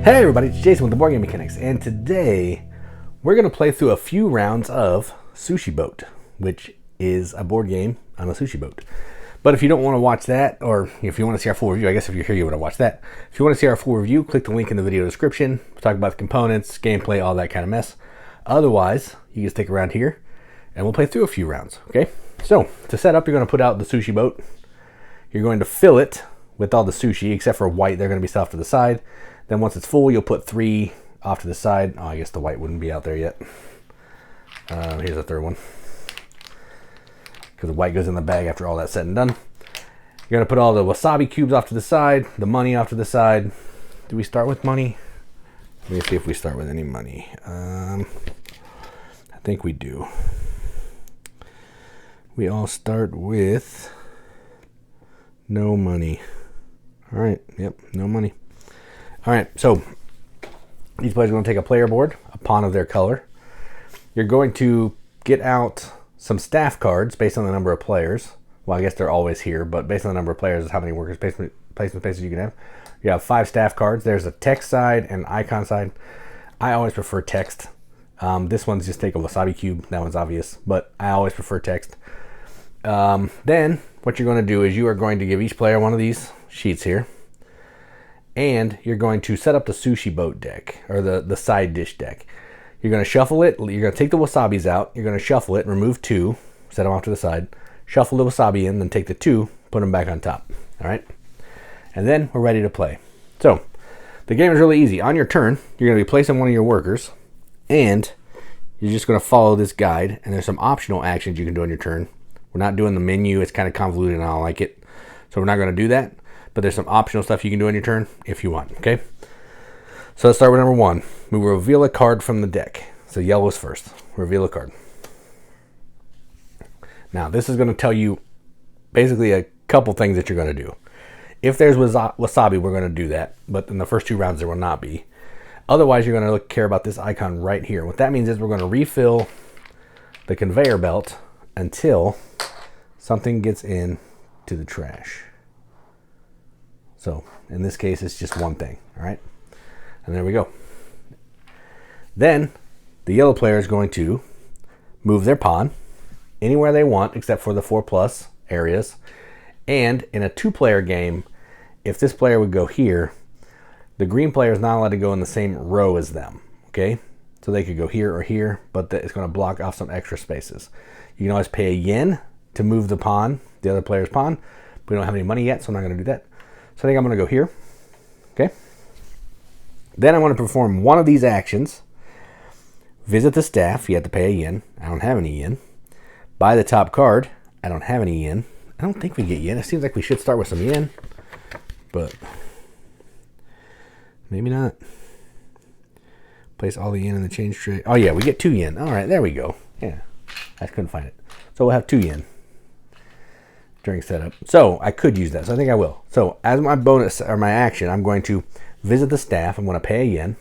Hey everybody, it's Jason with the Boardgame Mechanics, and today we're going to play through a few rounds of Sushi Boat, which is a board game on a sushi boat. But if you don't want to watch that, or if you want to see our full review, I guess if you're here you want to watch that. If you want to see our full review, click the link in the video description. We'll talk about the components, gameplay, all that kind of mess. Otherwise, you can stick around here and we'll play through a few rounds, okay? So, to set up, you're going to put out the Sushi Boat. You're going to fill it with all the sushi, except for white. They're going to be set off to the side. Then once it's full, you'll put 3 off to the side. Oh, I guess the white wouldn't be out there yet. Here's the third one. Because the white goes in the bag after all that's said and done. You're going to put all the wasabi cubes off to the side, the money off to the side. Do we start with money? Let me see if we start with any money. I think we do. We all start with no money. All right, yep, no money. All right, so each player's going to take a player board, a pawn of their color. You're going to get out some staff cards based on the number of players. Well, I guess they're always here, but based on the number of players is how many workers placement spaces you can have. You have 5 staff cards. There's a text side and icon side. I always prefer text. This one's just take a wasabi cube. That one's obvious, but I always prefer text. Then what you're going to do is you are going to give each player one of these sheets here. And you're going to set up the Sushi Boat deck, or the side dish deck. You're going to shuffle it. You're going to take the wasabis out. You're going to shuffle it, remove 2, set them off to the side. Shuffle the wasabi in, then take the 2, put them back on top. All right? And then we're ready to play. So, the game is really easy. On your turn, you're going to be placing one of your workers, and you're just going to follow this guide, and there's some optional actions you can do on your turn. We're not doing the menu. It's kind of convoluted, and I don't like it. So we're not going to do that. But there's some optional stuff you can do on your turn if you want, okay? So let's start with number 1. We will reveal a card from the deck. So yellow's first. Reveal a card. Now, this is going to tell you basically a couple things that you're going to do. If there's wasabi, we're going to do that. But in the first 2 rounds, there will not be. Otherwise, you're going to care about this icon right here. What that means is we're going to refill the conveyor belt until something gets in to the trash. So, in this case, it's just one thing, all right? And there we go. Then, the yellow player is going to move their pawn anywhere they want except for the 4+ areas. And in a 2-player game, if this player would go here, the green player is not allowed to go in the same row as them, okay? So they could go here or here, but it's going to block off some extra spaces. You can always pay a yen to move the pawn, the other player's pawn. We don't have any money yet, so I'm not going to do that. So I think I'm going to go here, okay? Then I want to perform one of these actions. Visit the staff, you have to pay a yen. I don't have any yen. Buy the top card, I don't have any yen. I don't think we get yen. It seems like we should start with some yen, but maybe not. Place all the yen in the change tray. Oh yeah, we get 2 yen. All right, there we go. Yeah, I couldn't find it. So we'll have 2 yen. During setup. So I could use that. So I think I will. So as my bonus or my action, I'm going to visit the staff. I'm going to pay a yen.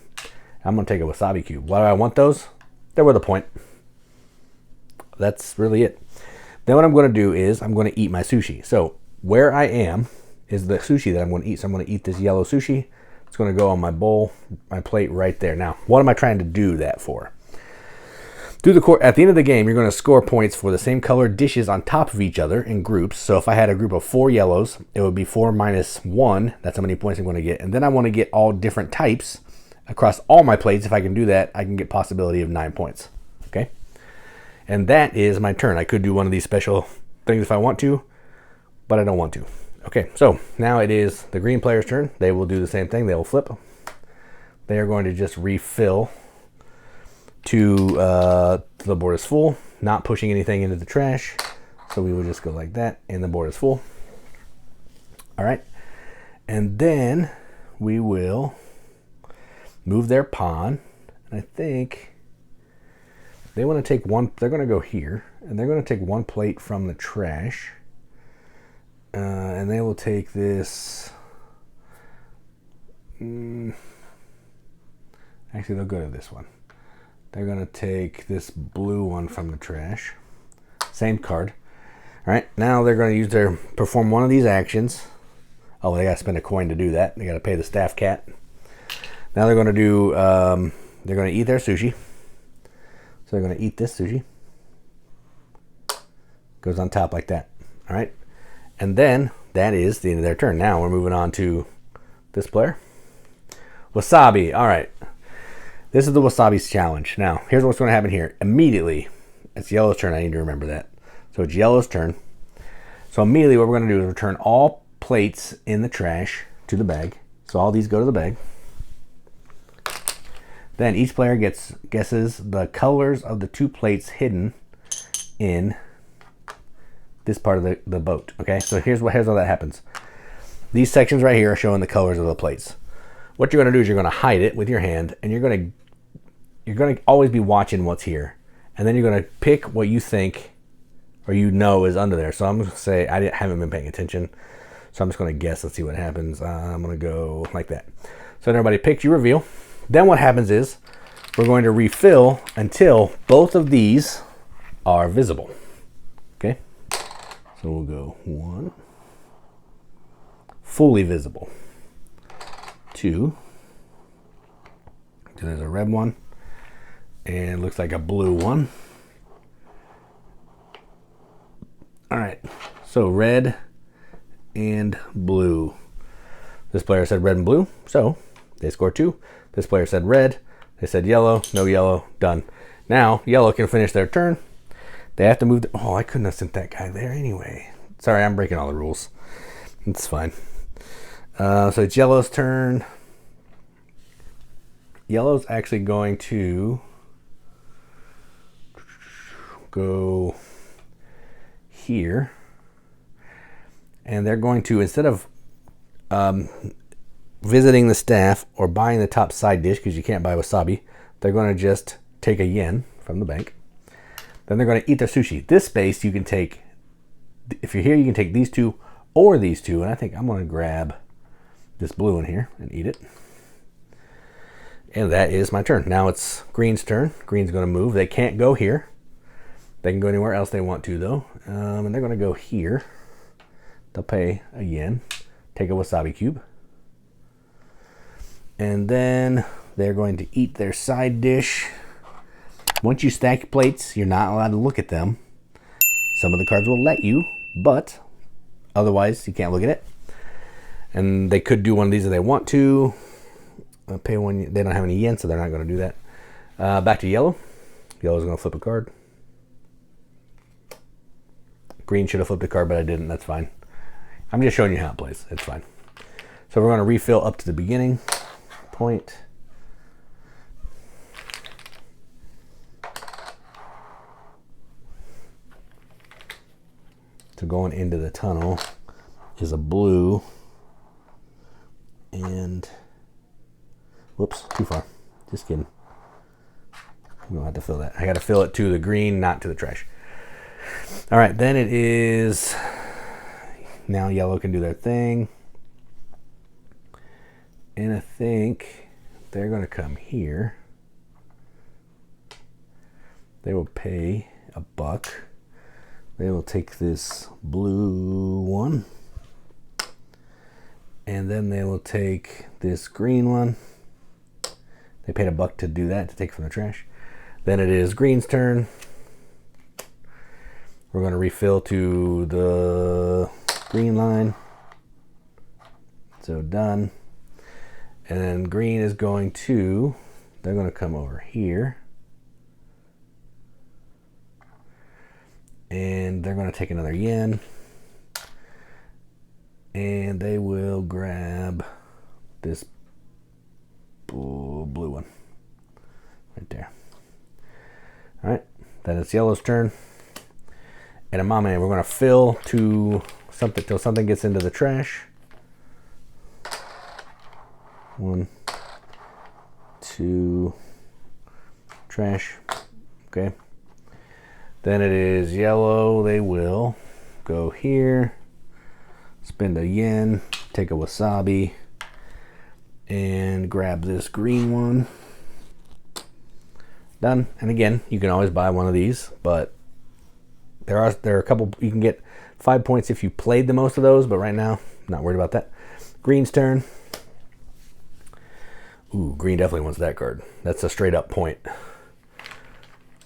I'm going to take a wasabi cube. Why do I want those? They're worth a point. That's really it. Then what I'm going to do is I'm going to eat my sushi. So where I am is the sushi that I'm going to eat. So I'm going to eat this yellow sushi. It's going to go on my bowl, my plate right there. Now, what am I trying to do that for? At the end of the game, you're going to score points for the same colored dishes on top of each other in groups. So if I had a group of 4 yellows, it would be 4 minus 1. That's how many points I'm going to get. And then I want to get all different types across all my plates. If I can do that, I can get possibility of 9 points. Okay? And that is my turn. I could do one of these special things if I want to, but I don't want to. Okay, so now it is the green player's turn. They will do the same thing. They will flip. They are going to just refill to the board is full, not pushing anything into the trash. So we will just go like that, and the board is full. All right, and then we will move their pawn. And I think they want to take one. They're going to go here, and they're going to take 1 plate from the trash, and they will take this. Actually, they'll go to this one. They're going to take this blue one from the trash. Same card. All right, now they're going to perform one of these actions. Oh, they got to spend a coin to do that. They got to pay the staff cat. Now they're going to do, they're going to eat their sushi. So they're going to eat this sushi. Goes on top like that. All right. And then that is the end of their turn. Now we're moving on to this player. Wasabi. All right. This is the Wasabi's challenge. Now, here's what's going to happen here. Immediately, it's yellow's turn. I need to remember that. So it's yellow's turn. So immediately what we're going to do is return all plates in the trash to the bag. So all these go to the bag. Then each player guesses the colors of the 2 plates hidden in this part of the boat. Okay, so here's how that happens. These sections right here are showing the colors of the plates. What you're going to do is you're going to hide it with your hand, and you're going to always be watching what's here, and then you're going to pick what you think or you know is under there. So I'm going to say I haven't been paying attention, so I'm just going to guess and see what happens. I'm going to go like that. So everybody picks, you reveal. Then what happens is we're going to refill until both of these are visible. Okay, so we'll go 1, fully visible. 2, there's a red one, and looks like a blue one. All right, so red and blue. This player said red and blue, so they score 2. This player said red, they said yellow, no yellow, done. Now, yellow can finish their turn. They have to move. Oh, I couldn't have sent that guy there anyway. Sorry, I'm breaking all the rules. It's fine. So it's yellow's turn. Yellow's actually going to go here. And they're going to, instead of visiting the staff or buying the top side dish, because you can't buy wasabi, they're going to just take a yen from the bank. Then they're going to eat their sushi. This space you can take, if you're here, you can take these 2 or these 2. And I think I'm going to grab this blue one here and eat it. And that is my turn. Now it's green's turn. Green's going to move. They can't go here. They can go anywhere else they want to, though. And they're going to go here. They'll pay a yen, take a wasabi cube. And then they're going to eat their side dish. Once you stack plates, you're not allowed to look at them. Some of the cards will let you, but otherwise you can't look at it. And they could do one of these if they want to. Pay 1. They don't have any yen, so they're not going to do that. Back to yellow. Yellow's going to flip a card. Green should have flipped a card, but I didn't. That's fine. I'm just showing you how it plays. It's fine. So we're going to refill up to the beginning point. So going into the tunnel is a blue. And whoops, too far. Just kidding. I'm gonna have to fill that. I gotta fill it to the green, not to the trash. All right, then it is, now yellow can do their thing. And I think they're gonna come here. They will pay $1. They will take this blue one. And then they will take this green one. They paid $1 to do that, to take from the trash. Then it is green's turn. We're going to refill to the green line. So done. And then green is going to, they're going to come over here. And they're going to take another yen. And they will grab this blue one right there. All right, then it's yellow's turn. And a mama, we're going to fill to something till something gets into the trash. 1, 2, trash. Okay. Then it is yellow. They will go here. Spend a yen, take a wasabi, and grab this green one. Done. And again, you can always buy one of these, but there are a couple. You can get 5 points if you played the most of those, but right now, not worried about that. Green's turn. Ooh, green definitely wants that card. That's a straight up point.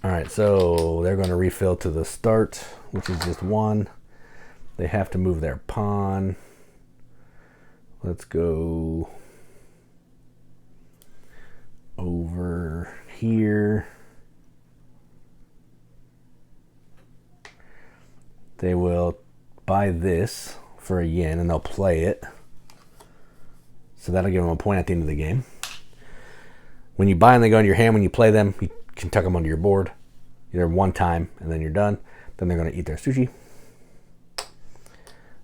All right, so they're going to refill to the start, which is just 1. They have to move their pawn. Let's go over here. They will buy this for a yen and they'll play it. So that'll give them a point at the end of the game. When you buy them, they go into your hand. When you play them, you can tuck them onto your board either one time and then you're done. Then they're going to eat their sushi.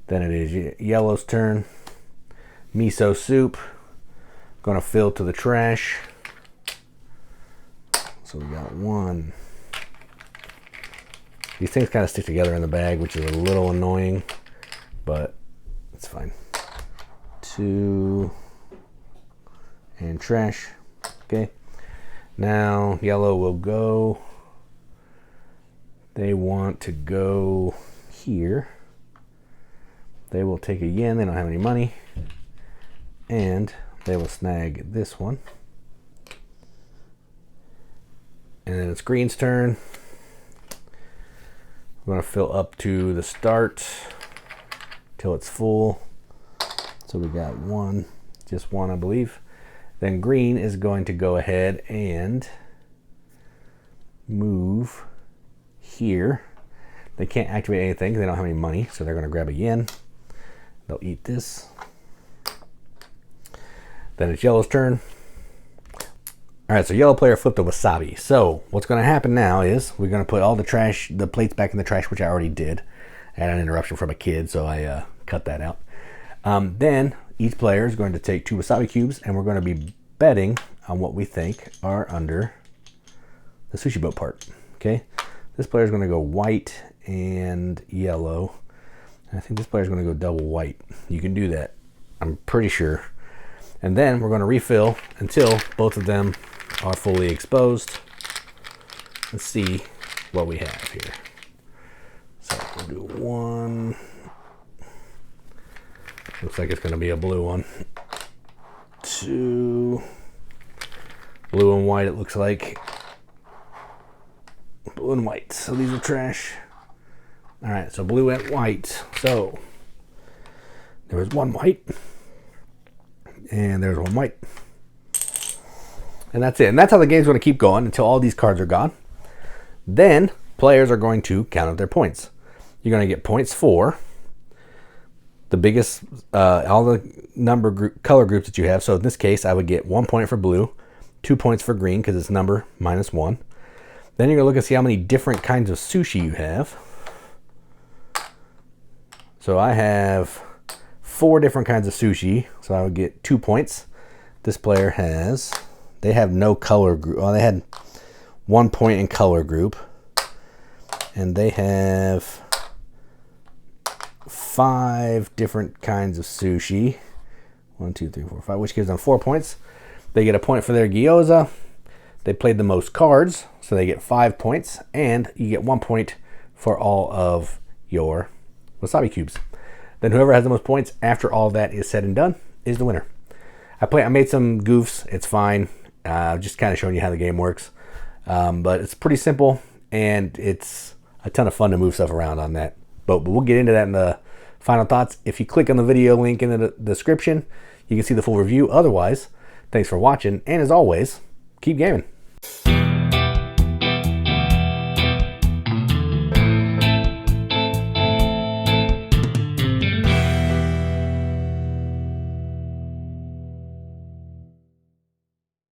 Then it is yellow's turn. Miso soup. Going to fill to the trash. So we got 1. These things kind of stick together in the bag, which is a little annoying, but it's fine. 2 and trash. Okay. Now yellow will go. They want to go here. They will take a yen. They don't have any money. And they will snag this one. And then it's green's turn. We're going to fill up to the start till it's full. So we got 1, just 1, I believe. Then green is going to go ahead and move here. They can't activate anything because they don't have any money, so they're going to grab a yen. They'll eat this. Then it's yellow's turn. All right, so yellow player flipped a wasabi. So what's going to happen now is we're going to put all the trash, the plates back in the trash, which I already did. I had an interruption from a kid, so I cut that out. Then each player is going to take 2 wasabi cubes, and we're going to be betting on what we think are under the sushi boat part. Okay, this player is going to go white and yellow. And I think this player is going to go double white. You can do that, I'm pretty sure. And then we're going to refill until both of them are fully exposed. Let's see what we have here. So we'll do 1. Looks like it's going to be a blue one. 2. Blue and white, it looks like. Blue and white. So these are trash. All right, so blue and white. So there was 1 white. And there's 1 white. And that's it. And that's how the game's going to keep going until all these cards are gone. Then players are going to count up their points. You're going to get points for the biggest, all the color groups that you have. So in this case, I would get 1 point for blue, 2 points for green because it's number -1. Then you're going to look and see how many different kinds of sushi you have. So I have 4 different kinds of sushi, so I would get 2 points. This player has, they have no color group. Well, they had 1 point in color group, and they have 5 different kinds of sushi. 1, 2, 3, 4, 5, which gives them 4 points. They get a point for their gyoza. They played the most cards, so they get 5 points, and you get 1 point for all of your wasabi cubes. Then whoever has the most points after all that is said and done is the winner. I made some goofs. It's fine. Just kind of showing you how the game works. But it's pretty simple, and it's a ton of fun to move stuff around on that boat. But we'll get into that in the final thoughts. If you click on the video link in the description, you can see the full review. Otherwise, thanks for watching. And as always, keep gaming.